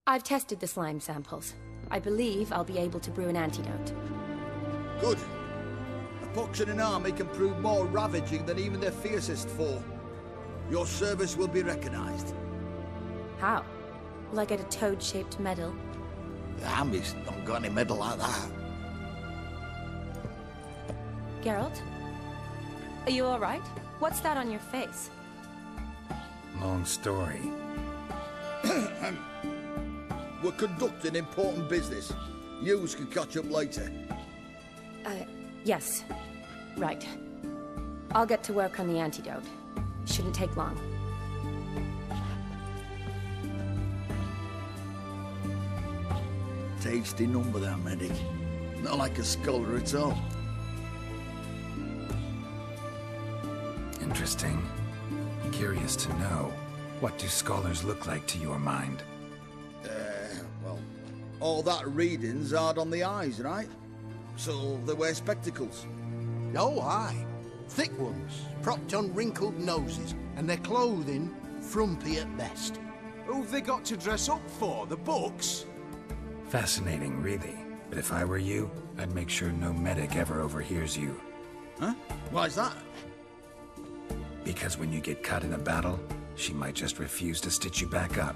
I've tested the slime samples. I believe I'll be able to brew an antidote. Good. A pox in an army can prove more ravaging than even their fiercest foe. Your service will be recognized. How? Will I get a toad-shaped medal? The army's not got any medal like that. Geralt? Are you alright? What's that on your face? Long story. We're conducting important business. Yous can catch up later. Yes. Right. I'll get to work on the antidote. Shouldn't take long. Tasty number, that medic. Not like a scholar at all. Interesting. Curious to know. What do scholars look like to your mind? Well, all that reading's hard on the eyes, right? So they wear spectacles. Oh, aye. Thick ones, propped on wrinkled noses, and their clothing frumpy at best. Who've they got to dress up for? The books? Fascinating, really. But if I were you, I'd make sure no medic ever overhears you. Huh? Why's that? Because when you get caught in a battle, she might just refuse to stitch you back up.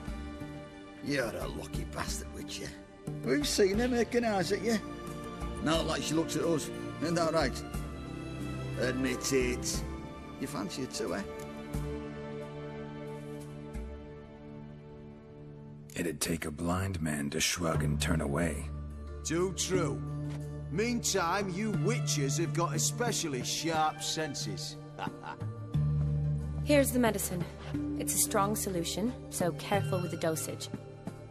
You're a lucky bastard, Witcher. We've seen her making eyes at you. Not like she looks at us. Isn't that right? Admit it. You fancy her too, eh? It'd take a blind man to shrug and turn away. Too true. Meantime, you witches have got especially sharp senses. Here's the medicine. It's a strong solution, so careful with the dosage.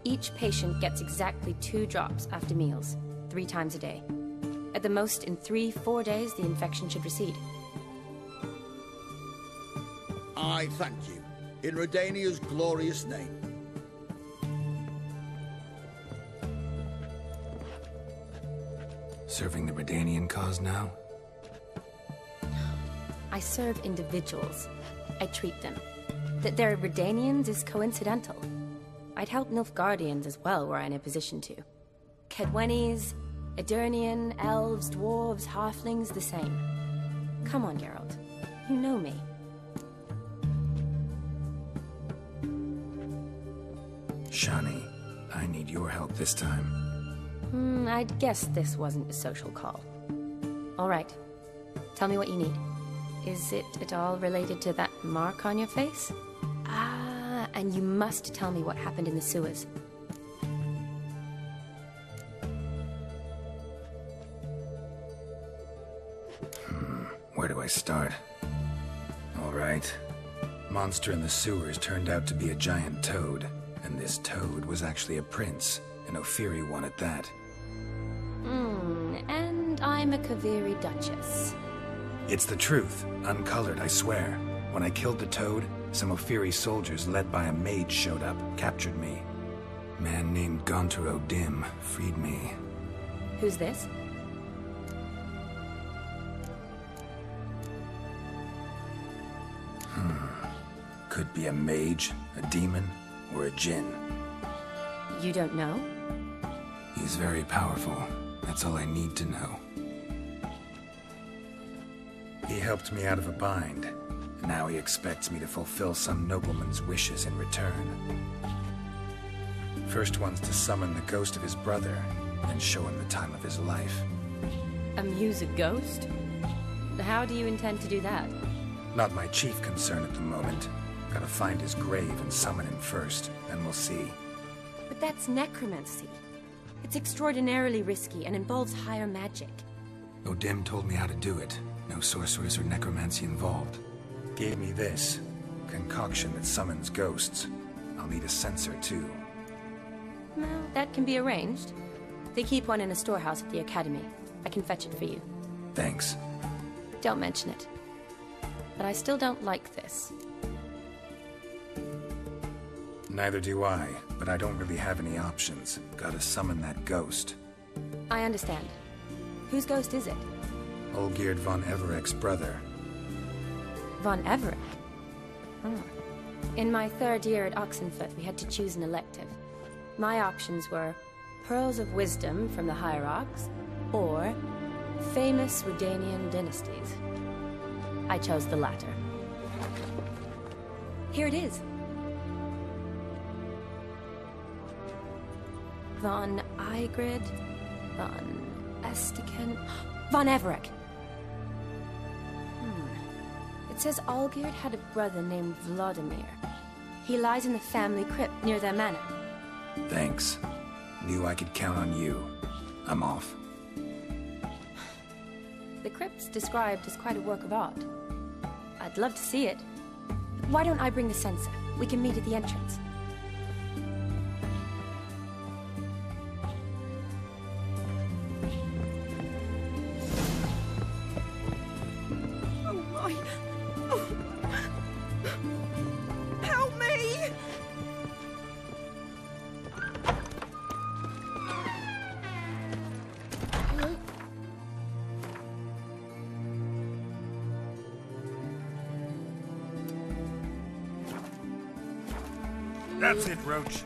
Each patient gets exactly 2 drops after meals, 3 times a day. At the most, in 3-4 days, the infection should recede. I thank you. In Redania's glorious name. Serving the Redanian cause now? I serve individuals. I treat them. That they're Redanians is coincidental. I'd help Nilfgaardians as well were I in a position to. Kedwenis, Edirnian, elves, dwarves, halflings, the same. Come on, Geralt. You know me. Shani, I need your help this time. I'd guess this wasn't a social call. All right. Tell me what you need. Is it at all related to that mark on your face? Ah, and you must tell me what happened in the sewers. Where do I start? All right. Monster in the sewers turned out to be a giant toad, and this toad was actually a prince, an Ophiri one at that. And I'm a Kaviri Duchess. It's the truth, uncolored, I swear. When I killed the toad, some Ophiri soldiers led by a mage showed up, captured me. A man named Gontar O'Dim freed me. Who's this? Could be a mage, a demon, or a djinn. You don't know? He's very powerful. That's all I need to know. He helped me out of a bind, and now he expects me to fulfill some nobleman's wishes in return. First one's to summon the ghost of his brother, and show him the time of his life. Amuse a ghost? How do you intend to do that? Not my chief concern at the moment. Gotta find his grave and summon him first, then we'll see. But that's necromancy. It's extraordinarily risky and involves higher magic. O'Dim told me how to do it. No sorcerers or necromancy involved. Gave me this. Concoction that summons ghosts. I'll need a censer, too. Well, that can be arranged. They keep one in a storehouse at the academy. I can fetch it for you. Thanks. Don't mention it. But I still don't like this. Neither do I, but I don't really have any options. Gotta summon that ghost. I understand. Whose ghost is it? Olgierd von Everek's brother. Von Everek? In my 3rd year at Oxenfurt, we had to choose an elective. My options were Pearls of Wisdom from the Hierarchs, or famous Redanian dynasties. I chose the latter. Here it is. Von Igrid, Von Estiken, Von Everec. It says Olgierd had a brother named Vladimir. He lies in the family crypt near their manor. Thanks. Knew I could count on you. I'm off. The crypt's described as quite a work of art. I'd love to see it. Why don't I bring the censer? We can meet at the entrance. Oh my... Oh. Help me! That's it, Roach.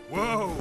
Whoa!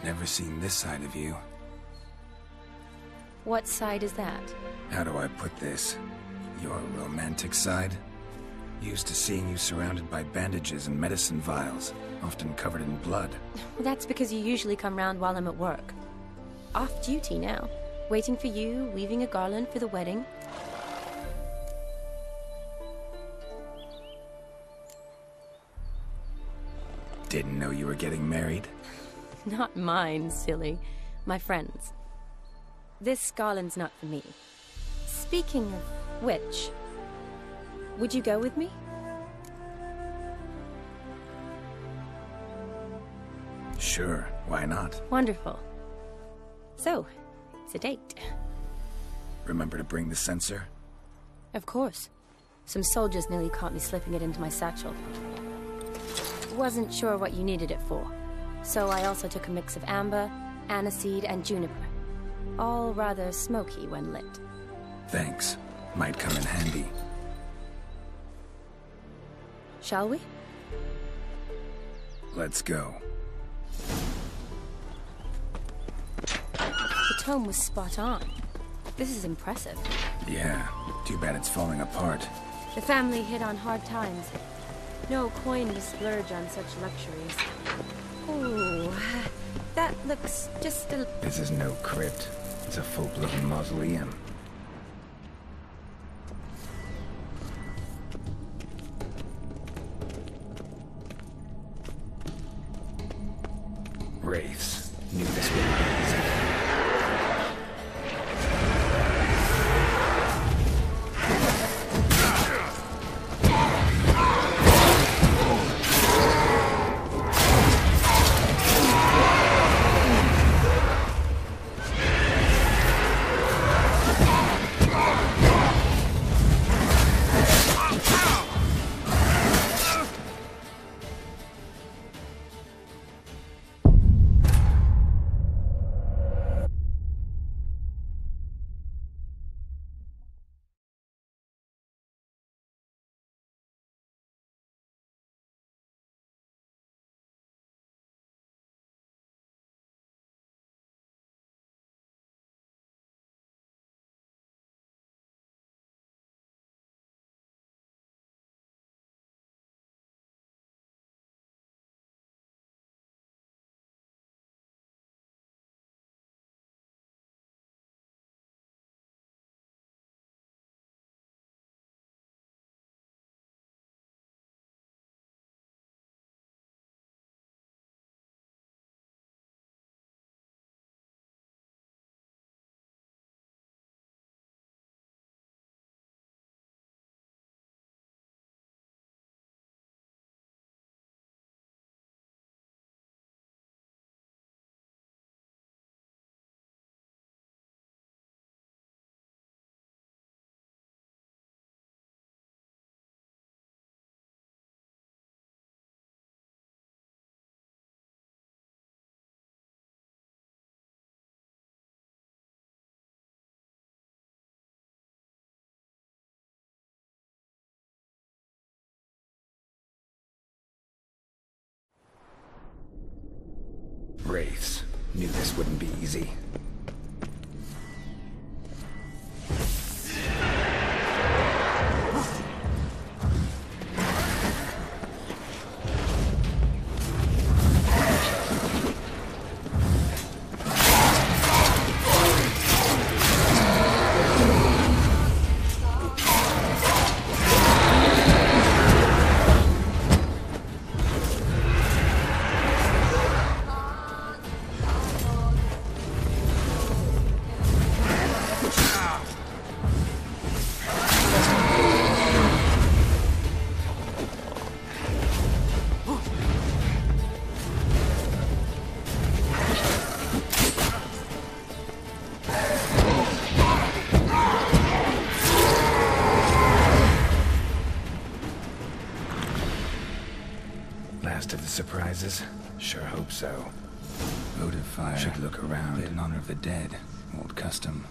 Never seen this side of you. What side is that? How do I put this? Your romantic side? Used to seeing you surrounded by bandages and medicine vials, often covered in blood. Well, that's because you usually come round while I'm at work. Off duty now. Waiting for you, weaving a garland for the wedding. Didn't know you were getting married? Not mine, silly. My friend's. This garland's not for me. Speaking of which, would you go with me? Sure, why not? Wonderful. So, it's a date. Remember to bring the censer? Of course. Some soldiers nearly caught me slipping it into my satchel. Wasn't sure what you needed it for. So I also took a mix of amber, aniseed, and juniper. All rather smoky when lit. Thanks. Might come in handy. Shall we? Let's go. The tome was spot on. This is impressive. Yeah, too bad it's falling apart. The family hit on hard times. No coin to splurge on such luxuries. Ooh, that looks just a... This is no crypt. It's a full-blown mausoleum. Wraiths. Knew this would be easy. Wraiths. Knew this wouldn't be easy. Last of the surprises? Sure hope so. Votive fire. Should look around in honor of the dead. Old custom.